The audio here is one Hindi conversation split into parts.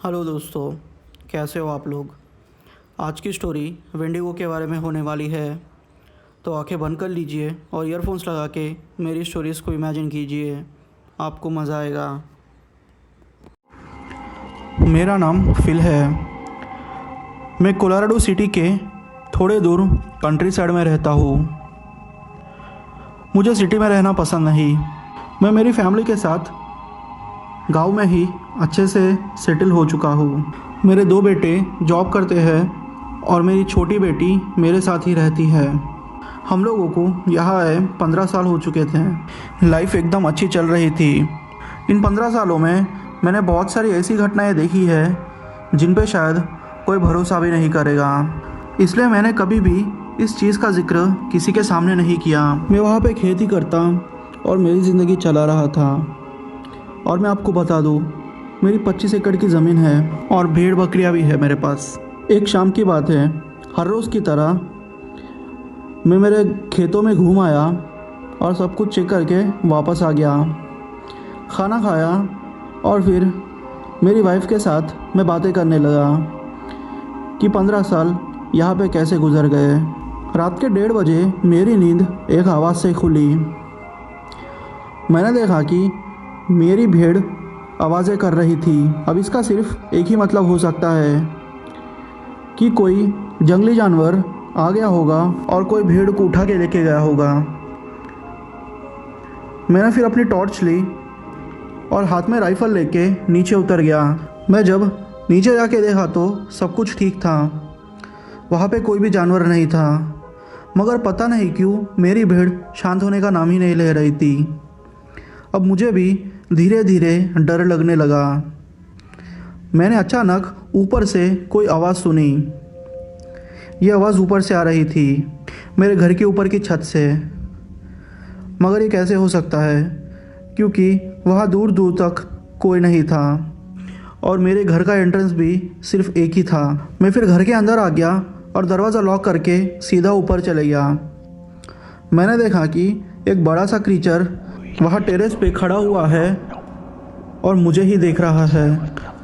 हेलो दोस्तों, कैसे हो आप लोग। आज की स्टोरी वेंडिगो के बारे में होने वाली है। तो आंखें बंद कर लीजिए और ईयरफोन्स लगा के मेरी स्टोरीज़ को इमेजिन कीजिए, आपको मज़ा आएगा। मेरा नाम फिल है। मैं कोलोराडो सिटी के थोड़े दूर कंट्री साइड में रहता हूँ। मुझे सिटी में रहना पसंद नहीं। मैं मेरी फैमिली के साथ गांव में ही अच्छे से सेटल हो चुका हूँ। मेरे 2 बेटे जॉब करते हैं और मेरी छोटी बेटी मेरे साथ ही रहती है। हम लोगों को यहाँ आए 15 साल हो चुके थे। लाइफ एकदम अच्छी चल रही थी। इन 15 सालों में मैंने बहुत सारी ऐसी घटनाएं देखी है जिन पे शायद कोई भरोसा भी नहीं करेगा। इसलिए मैंने कभी भी इस चीज़ का जिक्र किसी के सामने नहीं किया। मैं वहाँ पे खेती करता और मेरी ज़िंदगी चला रहा था। और मैं आपको बता दूँ, मेरी 25 एकड़ की ज़मीन है और भेड़ बकरियाँ भी है मेरे पास। एक शाम की बात है, हर रोज़ की तरह मैं मेरे खेतों में घूम आया और सब कुछ चेक करके वापस आ गया। खाना खाया और फिर मेरी वाइफ के साथ मैं बातें करने लगा कि 15 साल यहाँ पे कैसे गुजर गए। रात के 1:30 बजे मेरी नींद एक आवाज़ से खुली। मैंने देखा कि मेरी भेड़ आवाज़ें कर रही थी। अब इसका सिर्फ एक ही मतलब हो सकता है कि कोई जंगली जानवर आ गया होगा और कोई भेड़ को उठा के लेके गया होगा। मैंने फिर अपनी टॉर्च ली और हाथ में राइफ़ल लेके नीचे उतर गया। मैं जब नीचे जाके देखा तो सब कुछ ठीक था। वहाँ पे कोई भी जानवर नहीं था, मगर पता नहीं क्यों मेरी भेड़ शांत होने का नाम ही नहीं ले रही थी। अब मुझे भी धीरे धीरे डर लगने लगा। मैंने अचानक ऊपर से कोई आवाज़ सुनी। ये आवाज़ ऊपर से आ रही थी, मेरे घर के ऊपर की छत से। मगर ये कैसे हो सकता है, क्योंकि वहाँ दूर दूर तक कोई नहीं था और मेरे घर का एंट्रेंस भी सिर्फ एक ही था। मैं फिर घर के अंदर आ गया और दरवाज़ा लॉक करके सीधा ऊपर चले गया। मैंने देखा कि एक बड़ा सा क्रीचर वहाँ टेरेस पे खड़ा हुआ है और मुझे ही देख रहा है।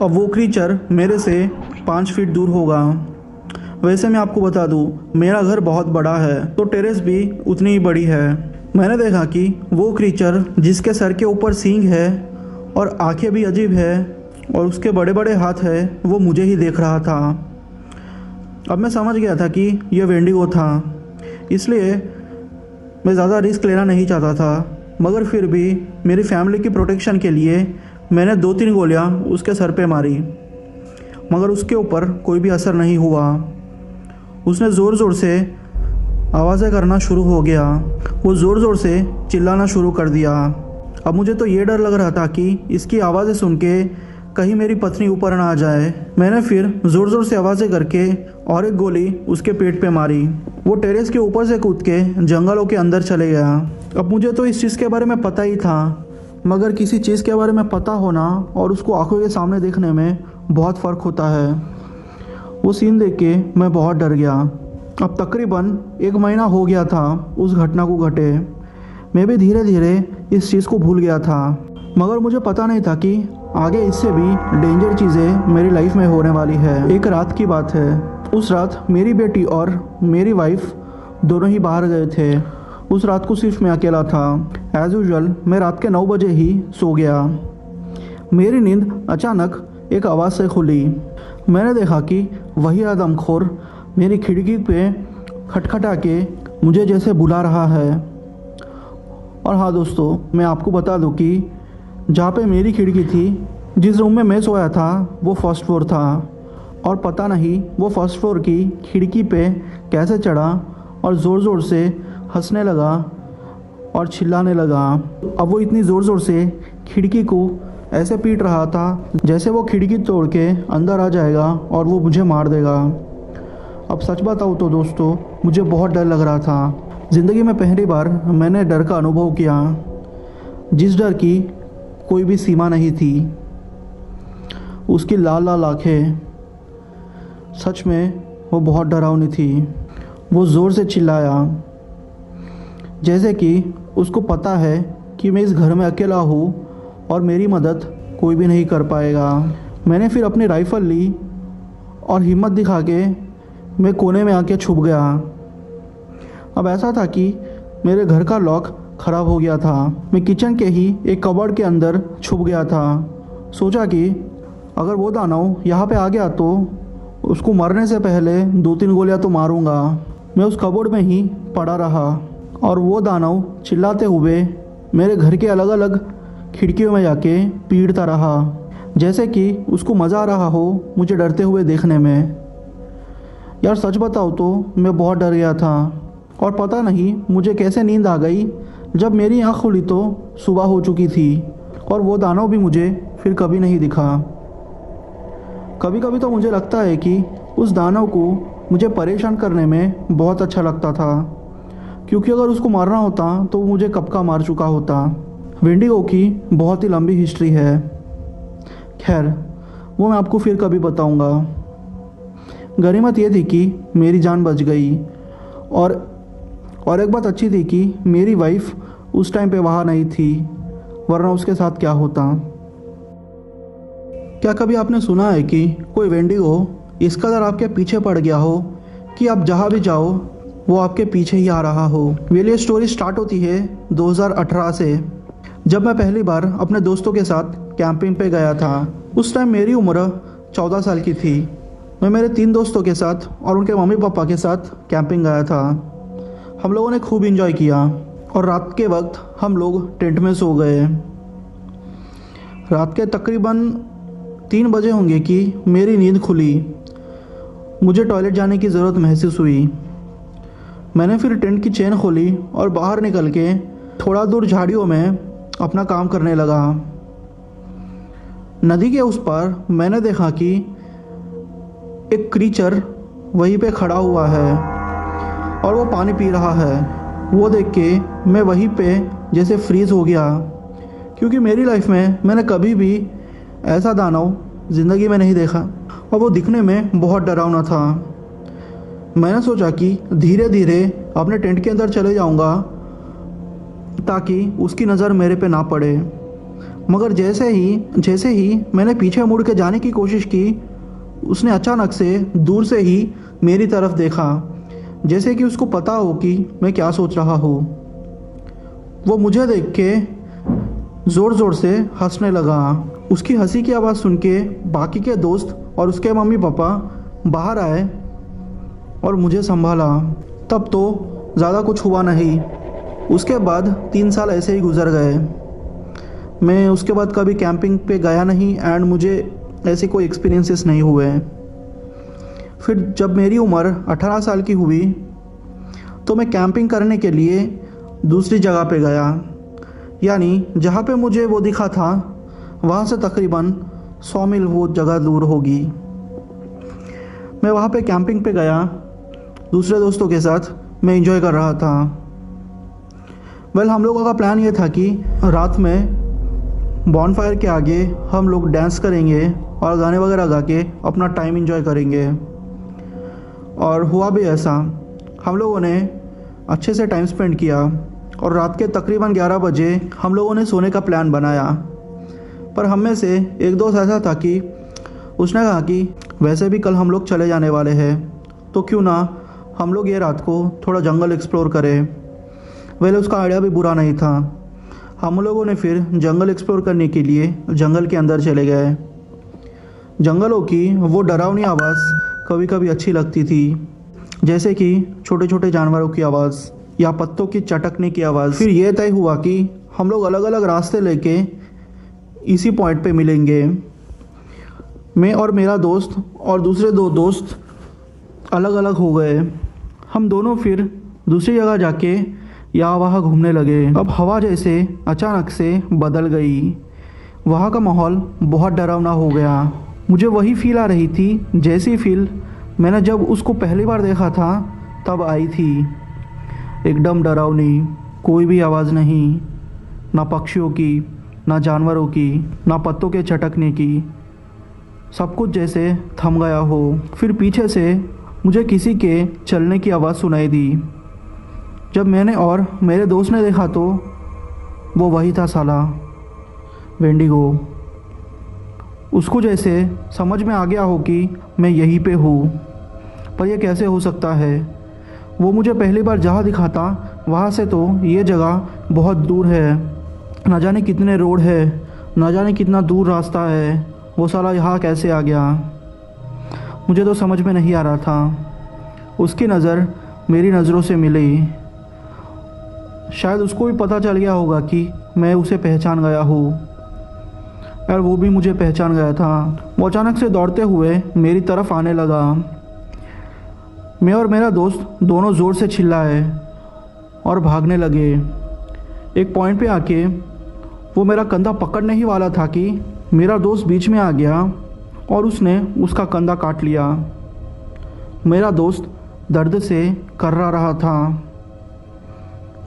अब वो क्रीचर मेरे से 5 फीट दूर होगा। वैसे मैं आपको बता दूँ, मेरा घर बहुत बड़ा है तो टेरेस भी उतनी ही बड़ी है। मैंने देखा कि वो क्रीचर जिसके सर के ऊपर सींग है और आंखें भी अजीब है और उसके बड़े बड़े हाथ है, वो मुझे ही देख रहा था। अब मैं समझ गया था कि यह वेंडिगो था, इसलिए मैं ज़्यादा रिस्क लेना नहीं चाहता था। मगर फिर भी मेरी फैमिली की प्रोटेक्शन के लिए मैंने 2-3 गोलियां उसके सर पे मारी, मगर उसके ऊपर कोई भी असर नहीं हुआ। उसने ज़ोर ज़ोर से आवाज़ें करना शुरू हो गया। वो ज़ोर ज़ोर से चिल्लाना शुरू कर दिया। अब मुझे तो ये डर लग रहा था कि इसकी आवाज़ें सुन के कहीं मेरी पत्नी ऊपर ना आ जाए। मैंने फिर ज़ोर ज़ोर से आवाज़ें करके और एक गोली उसके पेट पे मारी। वो टेरेस के ऊपर से कूद के जंगलों के अंदर चले गया। अब मुझे तो इस चीज़ के बारे में पता ही था, मगर किसी चीज़ के बारे में पता होना और उसको आंखों के सामने देखने में बहुत फ़र्क होता है। वो सीन देख के मैं बहुत डर गया। अब तकरीबन 1 महीना हो गया था उस घटना को घटे। मैं भी धीरे धीरे इस चीज़ को भूल गया था, मगर मुझे पता नहीं था कि आगे इससे भी डेंजर चीज़ें मेरी लाइफ में होने वाली है। एक रात की बात है। उस रात मेरी बेटी और मेरी वाइफ दोनों ही बाहर गए थे। उस रात को सिर्फ मैं अकेला था। एज़ यूजुअल मैं रात के 9 बजे ही सो गया। मेरी नींद अचानक एक आवाज़ से खुली। मैंने देखा कि वही आदमखोर मेरी खिड़की पे खटखटा के मुझे जैसे बुला रहा है। और हाँ दोस्तों, मैं आपको बता दूं कि जहाँ पे मेरी खिड़की थी, जिस रूम में मैं सोया था, वो फर्स्ट फ्लोर था। और पता नहीं वो फर्स्ट फ्लोर की खिड़की पे कैसे चढ़ा और ज़ोर ज़ोर से हंसने लगा और चिल्लाने लगा। अब वो इतनी ज़ोर ज़ोर से खिड़की को ऐसे पीट रहा था जैसे वो खिड़की तोड़ के अंदर आ जाएगा और वो मुझे मार देगा। अब सच बताऊँ तो दोस्तों, मुझे बहुत डर लग रहा था। ज़िंदगी में पहली बार मैंने डर का अनुभव किया, जिस डर की कोई भी सीमा नहीं थी। उसकी लाल लाल आँखें, सच में वो बहुत डरावनी थी। वो ज़ोर से चिल्लाया, जैसे कि उसको पता है कि मैं इस घर में अकेला हूँ और मेरी मदद कोई भी नहीं कर पाएगा। मैंने फिर अपनी राइफ़ल ली और हिम्मत दिखा के मैं कोने में आके छुप गया। अब ऐसा था कि मेरे घर का लॉक ख़राब हो गया था। मैं किचन के ही एक कबर्ड के अंदर छुप गया था। सोचा कि अगर वो दानव यहाँ पे आ गया तो उसको मरने से पहले 2-3 गोलियाँ तो मारूंगा। मैं उस कबर्ड में ही पड़ा रहा और वो दानव चिल्लाते हुए मेरे घर के अलग अलग खिड़कियों में जाके पीटता रहा, जैसे कि उसको मज़ा आ रहा हो मुझे डरते हुए देखने में। यार सच बताऊँ तो मैं बहुत डर गया था और पता नहीं मुझे कैसे नींद आ गई। जब मेरी आँख खुली तो सुबह हो चुकी थी और वो दानव भी मुझे फिर कभी नहीं दिखा। कभी कभी तो मुझे लगता है कि उस दानव को मुझे परेशान करने में बहुत अच्छा लगता था, क्योंकि अगर उसको मारना होता तो वो मुझे कब का मार चुका होता। वेंडिगो की बहुत ही लंबी हिस्ट्री है, खैर वो मैं आपको फिर कभी बताऊंगा। गनीमत ये थी कि मेरी जान बच गई और एक बात अच्छी थी कि मेरी वाइफ उस टाइम पे वहाँ नहीं थी, वरना उसके साथ क्या होता। क्या कभी आपने सुना है कि कोई वेंडिगो इस कदर आपके पीछे पड़ गया हो कि आप जहाँ भी जाओ वो आपके पीछे ही आ रहा हो? वेल ये स्टोरी स्टार्ट होती है 2018 से, जब मैं पहली बार अपने दोस्तों के साथ कैंपिंग पे गया था। उस टाइम मेरी उम्र 14 साल की थी। मैं मेरे 3 दोस्तों के साथ और उनके मम्मी पापा के साथ कैंपिंग गया था। हम लोगों ने खूब एंजॉय किया और रात के वक्त हम लोग टेंट में सो गए। रात के तकरीबन 3 बजे होंगे कि मेरी नींद खुली। मुझे टॉयलेट जाने की ज़रूरत महसूस हुई। मैंने फिर टेंट की चेन खोली और बाहर निकल के थोड़ा दूर झाड़ियों में अपना काम करने लगा। नदी के उस पार मैंने देखा कि एक क्रीचर वहीं पे खड़ा हुआ है और वो पानी पी रहा है। वो देख के मैं वहीं पे जैसे फ्रीज़ हो गया, क्योंकि मेरी लाइफ में मैंने कभी भी ऐसा दानव ज़िंदगी में नहीं देखा और वो दिखने में बहुत डरावना था। मैंने सोचा कि धीरे धीरे अपने टेंट के अंदर चले जाऊंगा ताकि उसकी नज़र मेरे पे ना पड़े, मगर जैसे ही मैंने पीछे मुड़ के जाने की कोशिश की, उसने अचानक से दूर से ही मेरी तरफ देखा, जैसे कि उसको पता हो कि मैं क्या सोच रहा हूँ। वो मुझे देख के ज़ोर ज़ोर से हंसने लगा। उसकी हंसी की आवाज़ सुन के बाकी के दोस्त और उसके मम्मी पापा बाहर आए और मुझे संभाला। तब तो ज़्यादा कुछ हुआ नहीं। उसके बाद 3 साल ऐसे ही गुजर गए। मैं उसके बाद कभी कैंपिंग पे गया नहीं एंड मुझे ऐसे कोई एक्सपीरियंसेस नहीं हुए। फिर जब मेरी उम्र 18 साल की हुई तो मैं कैंपिंग करने के लिए दूसरी जगह पे गया, यानी जहाँ पे मुझे वो दिखा था वहाँ से तकरीबन 100 मील वो जगह दूर होगी। मैं वहाँ पे कैंपिंग पे गया दूसरे दोस्तों के साथ। मैं एंजॉय कर रहा था। वेल हम लोगों का प्लान ये था कि रात में बॉनफायर के आगे हम लोग डांस करेंगे और गाने वगैरह गा के अपना टाइम एंजॉय करेंगे। और हुआ भी ऐसा। हम लोगों ने अच्छे से टाइम स्पेंड किया और रात के तकरीबन 11 बजे हम लोगों ने सोने का प्लान बनाया। पर हम में से एक दोस्त ऐसा था कि उसने कहा कि वैसे भी कल हम लोग चले जाने वाले हैं, तो क्यों ना हम लोग ये रात को थोड़ा जंगल एक्सप्लोर करें। वैसे उसका आइडिया भी बुरा नहीं था। हम लोगों ने फिर जंगल एक्सप्लोर करने के लिए जंगल के अंदर चले गए। जंगलों की वो डरावनी आवाज़ कभी कभी अच्छी लगती थी, जैसे कि छोटे छोटे जानवरों की आवाज़ या पत्तों की चटकने की आवाज़। फिर ये तय हुआ कि हम लोग अलग अलग रास्ते लेके इसी पॉइंट पे मिलेंगे। मैं और मेरा दोस्त और दूसरे 2 दोस्त अलग अलग हो गए। हम दोनों फिर दूसरी जगह जाके यहाँ वहाँ घूमने लगे। अब हवा जैसे अचानक से बदल गई। वहाँ का माहौल बहुत डरावना हो गया। मुझे वही फील आ रही थी जैसी फील मैंने जब उसको पहली बार देखा था तब आई थी। एकदम डरावनी, कोई भी आवाज़ नहीं, ना पक्षियों की, ना जानवरों की, ना पत्तों के चटकने की। सब कुछ जैसे थम गया हो। फिर पीछे से मुझे किसी के चलने की आवाज़ सुनाई दी। जब मैंने और मेरे दोस्त ने देखा तो वो वही था साला, वेंडिगो। उसको जैसे समझ में आ गया हो कि मैं यहीं पे हूँ। पर यह कैसे हो सकता है? वो मुझे पहली बार जहाँ दिखाता वहाँ से तो ये जगह बहुत दूर है। न जाने कितने रोड है, न जाने कितना दूर रास्ता है। वो साला यहाँ कैसे आ गया? मुझे तो समझ में नहीं आ रहा था। उसकी नज़र मेरी नज़रों से मिली। शायद उसको भी पता चल गया होगा कि मैं उसे पहचान गया हूँ, और वो भी मुझे पहचान गया था। वो अचानक से दौड़ते हुए मेरी तरफ आने लगा। मैं और मेरा दोस्त दोनों ज़ोर से चिल्लाए और भागने लगे। एक पॉइंट पे आके वो मेरा कंधा पकड़ने ही वाला था कि मेरा दोस्त बीच में आ गया और उसने उसका कंधा काट लिया। मेरा दोस्त दर्द से कर्रा रहा था।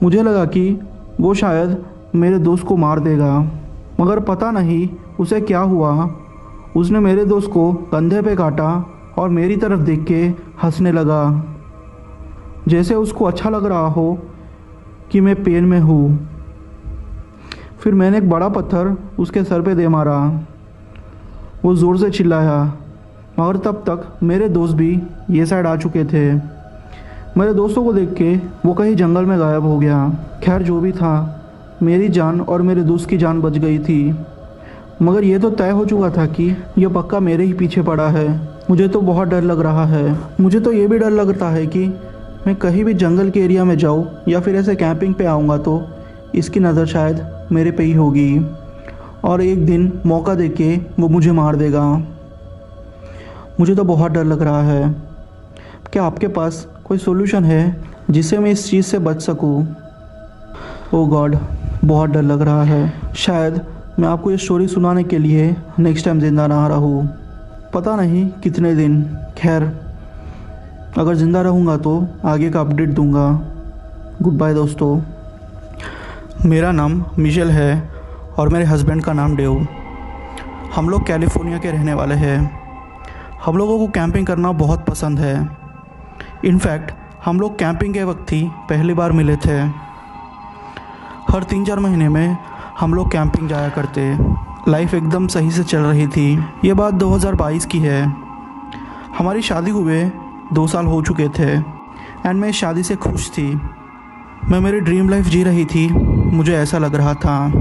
मुझे लगा कि वो शायद मेरे दोस्त को मार देगा, मगर पता नहीं उसे क्या हुआ। उसने मेरे दोस्त को कंधे पे काटा और मेरी तरफ देख के हंसने लगा, जैसे उसको अच्छा लग रहा हो कि मैं पेन में हूँ। फिर मैंने एक बड़ा पत्थर उसके सर पे दे मारा। वो ज़ोर से चिल्लाया, मगर तब तक मेरे दोस्त भी ये साइड आ चुके थे। मेरे दोस्तों को देख के वो कहीं जंगल में गायब हो गया। खैर जो भी था, मेरी जान और मेरे दोस्त की जान बच गई थी। मगर ये तो तय हो चुका था कि यह पक्का मेरे ही पीछे पड़ा है। मुझे तो बहुत डर लग रहा है। मुझे तो ये भी डर लगता है कि मैं कहीं भी जंगल के एरिया में जाऊँ या फिर ऐसे कैंपिंग पे आऊँगा तो इसकी नज़र शायद मेरे पे ही होगी, और एक दिन मौका देके वो मुझे मार देगा। मुझे तो बहुत डर लग रहा है। क्या आपके पास कोई सोल्यूशन है जिससे मैं इस चीज़ से बच सकूं? ओह गॉड, बहुत डर लग रहा है। शायद मैं आपको ये स्टोरी सुनाने के लिए नेक्स्ट टाइम ज़िंदा ना रहूं। पता नहीं कितने दिन। खैर, अगर ज़िंदा रहूँगा तो आगे का अपडेट दूंगा। गुड बाय दोस्तों। मेरा नाम मिशेल है और मेरे हस्बैंड का नाम डेव। हम लोग कैलिफोर्निया के रहने वाले हैं। हम लोगों को कैंपिंग करना बहुत पसंद है। इनफैक्ट हम लोग कैंपिंग के वक्त ही पहली बार मिले थे। हर 3-4 महीने में हम लोग कैंपिंग जाया करते। लाइफ एकदम सही से चल रही थी। ये बात 2022 की है। हमारी शादी हुए 2 साल हो चुके थे एंड मैं इस शादी से खुश थी। मैं मेरी ड्रीम लाइफ जी रही थी, मुझे ऐसा लग रहा था।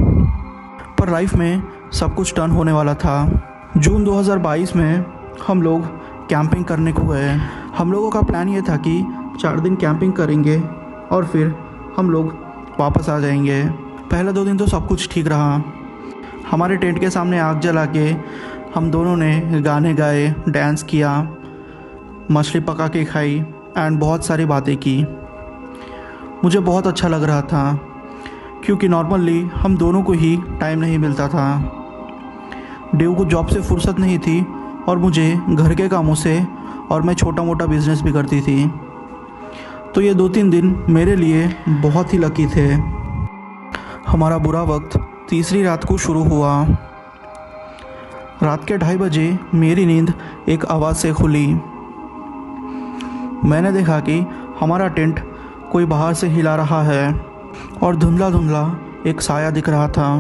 पर लाइफ में सब कुछ टर्न होने वाला था। जून 2022 में हम लोग कैंपिंग करने को गए। हम लोगों का प्लान ये था कि 4 दिन कैंपिंग करेंगे और फिर हम लोग वापस आ जाएंगे। पहले 2 दिन तो सब कुछ ठीक रहा। हमारे टेंट के सामने आग जला के हम दोनों ने गाने गाए, डांस किया, मछली पका के खाई एंड बहुत सारी बातें की। मुझे बहुत अच्छा लग रहा था क्योंकि नॉर्मली हम दोनों को ही टाइम नहीं मिलता था। डेव को जॉब से फुर्सत नहीं थी और मुझे घर के कामों से, और मैं छोटा मोटा बिजनेस भी करती थी। तो ये 2-3 दिन मेरे लिए बहुत ही लकी थे। हमारा बुरा वक्त तीसरी रात को शुरू हुआ। रात के 2:30 बजे मेरी नींद एक आवाज़ से खुली। मैंने देखा कि हमारा टेंट कोई बाहर से हिला रहा है और धुंधला धुंधला एक साया दिख रहा था।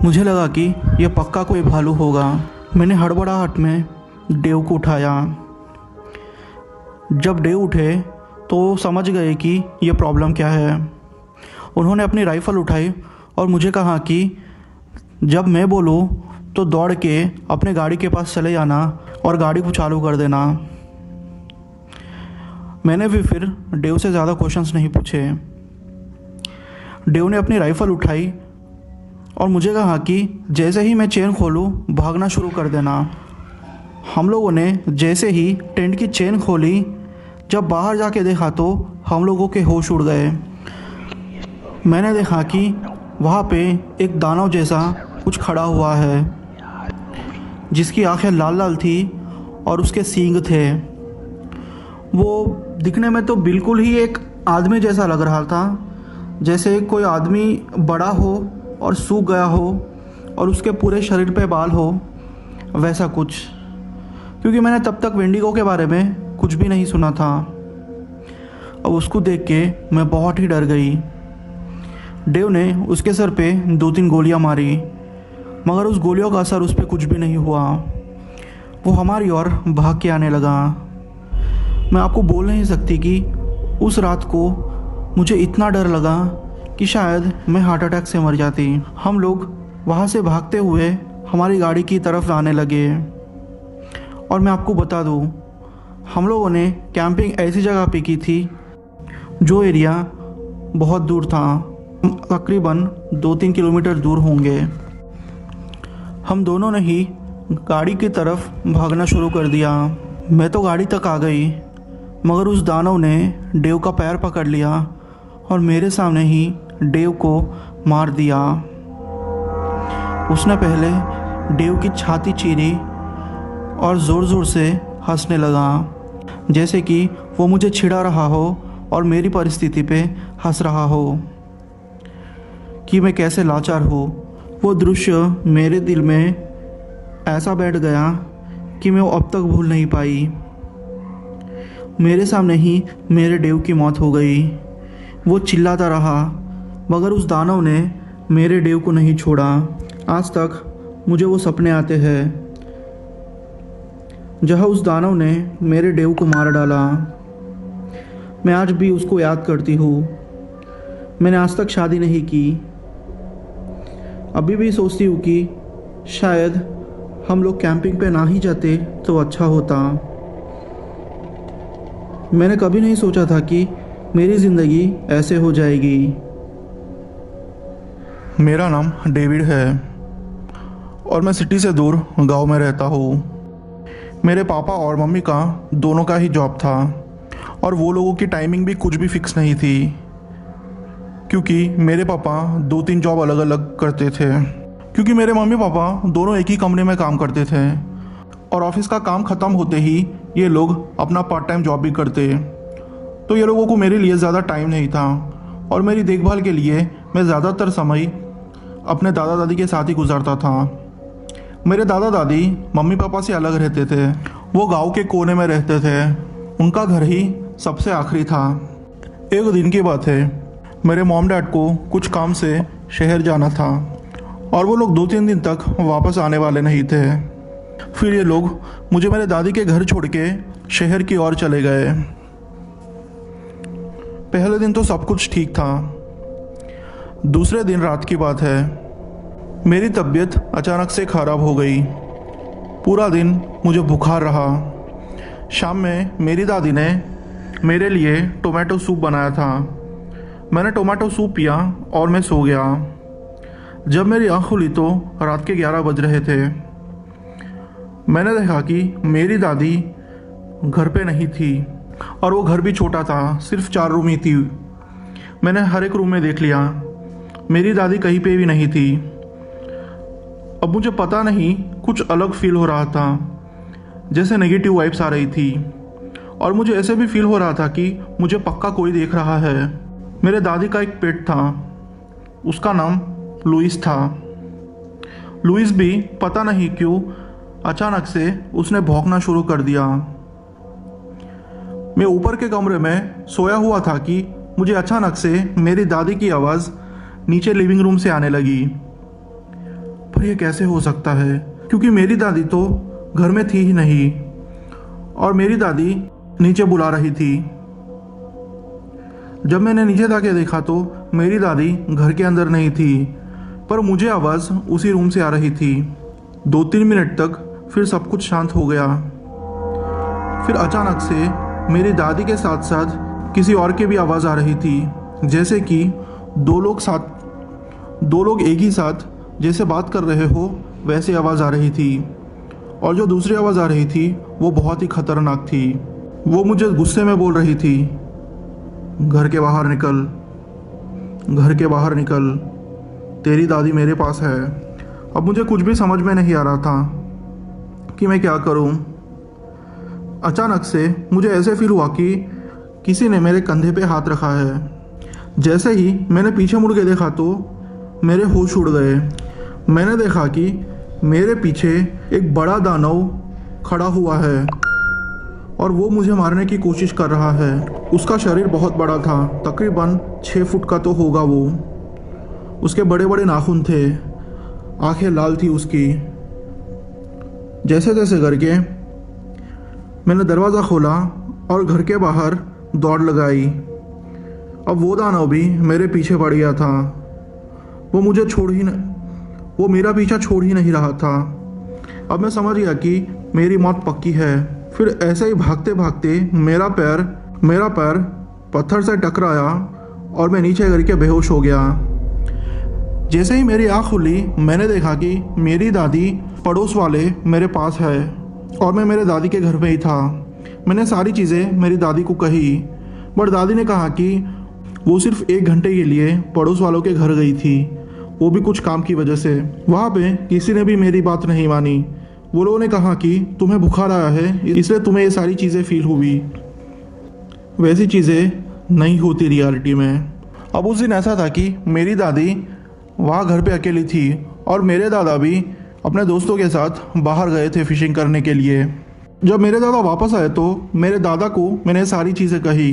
मुझे लगा कि यह पक्का कोई भालू होगा। मैंने हड़बड़ाहट में डेव को उठाया। जब डेव उठे तो समझ गए कि यह प्रॉब्लम क्या है। उन्होंने अपनी राइफ़ल उठाई और मुझे कहा कि जब मैं बोलूँ तो दौड़ के अपने गाड़ी के पास चले जाना और गाड़ी को चालू कर देना। मैंने भी फिर डेव से ज़्यादा क्वेश्चंस नहीं पूछे। डेव ने अपनी राइफ़ल उठाई और मुझे कहा कि जैसे ही मैं चेन खोलूँ भागना शुरू कर देना। हम लोगों ने जैसे ही टेंट की चेन खोली, जब बाहर जाके देखा तो हम लोगों के होश उड़ गए। मैंने देखा कि वहाँ पे एक दानव जैसा कुछ खड़ा हुआ है, जिसकी आंखें लाल लाल थी और उसके सींग थे। वो दिखने में तो बिल्कुल ही एक आदमी जैसा लग रहा था, जैसे कोई आदमी बड़ा हो और सूख गया हो और उसके पूरे शरीर पे बाल हो, वैसा कुछ। क्योंकि मैंने तब तक वेंडिगो के बारे में कुछ भी नहीं सुना था। अब उसको देख के मैं बहुत ही डर गई। डेव ने उसके सर पे 2-3 गोलियां मारी, मगर उस गोलियों का असर उस पर कुछ भी नहीं हुआ। वो हमारी ओर भाग के आने लगा। मैं आपको बोल नहीं सकती कि उस रात को मुझे इतना डर लगा कि शायद मैं हार्ट अटैक से मर जाती। हम लोग वहाँ से भागते हुए हमारी गाड़ी की तरफ आने लगे। और मैं आपको बता दूँ, हम लोगों ने कैंपिंग ऐसी जगह पे की थी जो एरिया बहुत दूर था, तकरीबन 2-3 किलोमीटर दूर होंगे। हम दोनों ने ही गाड़ी की तरफ भागना शुरू कर दिया। मैं तो गाड़ी तक आ गई, मगर उस दानव ने डेव का पैर पकड़ लिया और मेरे सामने ही डेव को मार दिया। उसने पहले डेव की छाती चीरी और ज़ोर ज़ोर से हंसने लगा, जैसे कि वो मुझे छिड़ा रहा हो और मेरी परिस्थिति पे हंस रहा हो कि मैं कैसे लाचार हूँ। वो दृश्य मेरे दिल में ऐसा बैठ गया कि मैं वो अब तक भूल नहीं पाई। मेरे सामने ही मेरे डेव की मौत हो गई। वो चिल्लाता रहा, मगर उस दानव ने मेरे डेव को नहीं छोड़ा। आज तक मुझे वो सपने आते हैं जहाँ उस दानव ने मेरे डेव को मार डाला। मैं आज भी उसको याद करती हूँ। मैंने आज तक शादी नहीं की। अभी भी सोचती हूँ कि शायद हम लोग कैंपिंग पे ना ही जाते तो अच्छा होता। मैंने कभी नहीं सोचा था कि मेरी ज़िंदगी ऐसे हो जाएगी। मेरा नाम डेविड है और मैं सिटी से दूर गांव में रहता हूँ। मेरे पापा और मम्मी का दोनों का ही जॉब था और वो लोगों की टाइमिंग भी कुछ भी फिक्स नहीं थी, क्योंकि मेरे पापा 2-3 जॉब अलग अलग करते थे। क्योंकि मेरे मम्मी पापा दोनों एक ही कंपनी में काम करते थे और ऑफिस का काम ख़त्म होते ही ये लोग अपना पार्ट टाइम जॉब भी करते, तो ये लोगों को मेरे लिए ज़्यादा टाइम नहीं था और मेरी देखभाल के लिए मैं ज़्यादातर समय अपने दादा दादी के साथ ही गुजारता था। मेरे दादा दादी मम्मी पापा से अलग रहते थे। वो गांव के कोने में रहते थे। उनका घर ही सबसे आखिरी था। एक दिन की बात है, मेरे मॉम डैड को कुछ काम से शहर जाना था और वो लोग 2-3 दिन तक वापस आने वाले नहीं थे। फिर ये लोग मुझे मेरे दादी के घर छोड़ के शहर की ओर चले गए। पहले दिन तो सब कुछ ठीक था। दूसरे दिन रात की बात है, मेरी तबीयत अचानक से ख़राब हो गई। पूरा दिन मुझे बुखार रहा। शाम में मेरी दादी ने मेरे लिए टोमेटो सूप बनाया था। मैंने टोमेटो सूप पिया और मैं सो गया। जब मेरी आँख खुली तो रात के 11 बज रहे थे। मैंने देखा कि मेरी दादी घर पे नहीं थी और वो घर भी छोटा था, सिर्फ 4 रूम ही थी। मैंने हर एक रूम में देख लिया, मेरी दादी कहीं पे भी नहीं थी। अब मुझे पता नहीं, कुछ अलग फील हो रहा था, जैसे नेगेटिव वाइब्स आ रही थी और मुझे ऐसे भी फील हो रहा था कि मुझे पक्का कोई देख रहा है। मेरे दादी का एक पेट था, उसका नाम लुइस था। लुइस भी पता नहीं क्यों अचानक से उसने भौंकना शुरू कर दिया। मैं ऊपर के कमरे में सोया हुआ था कि मुझे अचानक से मेरी दादी की आवाज़ नीचे लिविंग रूम से आने लगी। पर यह कैसे हो सकता है, क्योंकि मेरी दादी तो घर में थी ही नहीं और मेरी दादी नीचे बुला रही थी। जब मैंने नीचे जाके देखा तो मेरी दादी घर के अंदर नहीं थी, पर मुझे आवाज़ उसी रूम से आ रही थी। 2-3 मिनट तक फिर सब कुछ शांत हो गया। फिर अचानक से मेरी दादी के साथ साथ किसी और की भी आवाज़ आ रही थी, जैसे कि दो लोग एक ही साथ जैसे बात कर रहे हो वैसी आवाज़ आ रही थी। और जो दूसरी आवाज़ आ रही थी वो बहुत ही खतरनाक थी। वो मुझे गुस्से में बोल रही थी, घर के बाहर निकल, घर के बाहर निकल, तेरी दादी मेरे पास है। अब मुझे कुछ भी समझ में नहीं आ रहा था कि मैं क्या करूं। अचानक से मुझे ऐसे फील हुआ कि किसी ने मेरे कंधे पे हाथ रखा है। जैसे ही मैंने पीछे मुड़ के देखा तो मेरे होश उड़ गए। मैंने देखा कि मेरे पीछे एक बड़ा दानव खड़ा हुआ है और वो मुझे मारने की कोशिश कर रहा है। उसका शरीर बहुत बड़ा था, तकरीबन 6 फुट का तो होगा वो। उसके बड़े बड़े नाखून थे। आंखें लाल थी उसकी। जैसे तैसे करके मैंने दरवाज़ा खोला और घर के बाहर दौड़ लगाई। अब वो दानव भी मेरे पीछे पड़ गया था। वो मेरा पीछा छोड़ ही नहीं रहा था। अब मैं समझ गया कि मेरी मौत पक्की है। फिर ऐसे ही भागते भागते मेरा पैर पत्थर से टकराया और मैं नीचे गिर के बेहोश हो गया। जैसे ही मेरी आँख खुली मैंने देखा कि मेरी दादी पड़ोस वाले मेरे पास है और मैं मेरे दादी के घर पे ही था। मैंने सारी चीज़ें मेरी दादी को कही, बट दादी ने कहा कि वो सिर्फ 1 घंटे के लिए पड़ोस वालों के घर गई थी, वो भी कुछ काम की वजह से। वहाँ पे किसी ने भी मेरी बात नहीं मानी। वो लोगों ने कहा कि तुम्हें बुखार आया है इसलिए तुम्हें ये सारी चीज़ें फील हुई। वैसी चीज़ें नहीं होती रियलिटी में। अब उस दिन ऐसा था कि मेरी दादी वहाँ घर पे अकेली थी और मेरे दादा भी अपने दोस्तों के साथ बाहर गए थे फिशिंग करने के लिए। जब मेरे दादा वापस आए तो मेरे दादा को मैंने सारी चीज़ें कही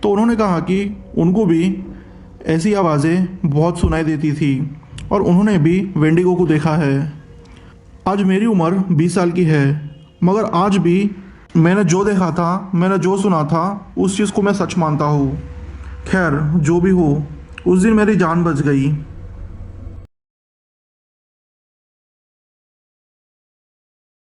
तो उन्होंने कहा कि उनको भी ऐसी आवाज़ें बहुत सुनाई देती थी और उन्होंने भी वेंडिगो को देखा है। आज मेरी उम्र 20 साल की है, मगर आज भी मैंने जो देखा था, मैंने जो सुना था, उस चीज़ को मैं सच मानता हूँ। खैर जो भी हो, उस दिन मेरी जान बच गई।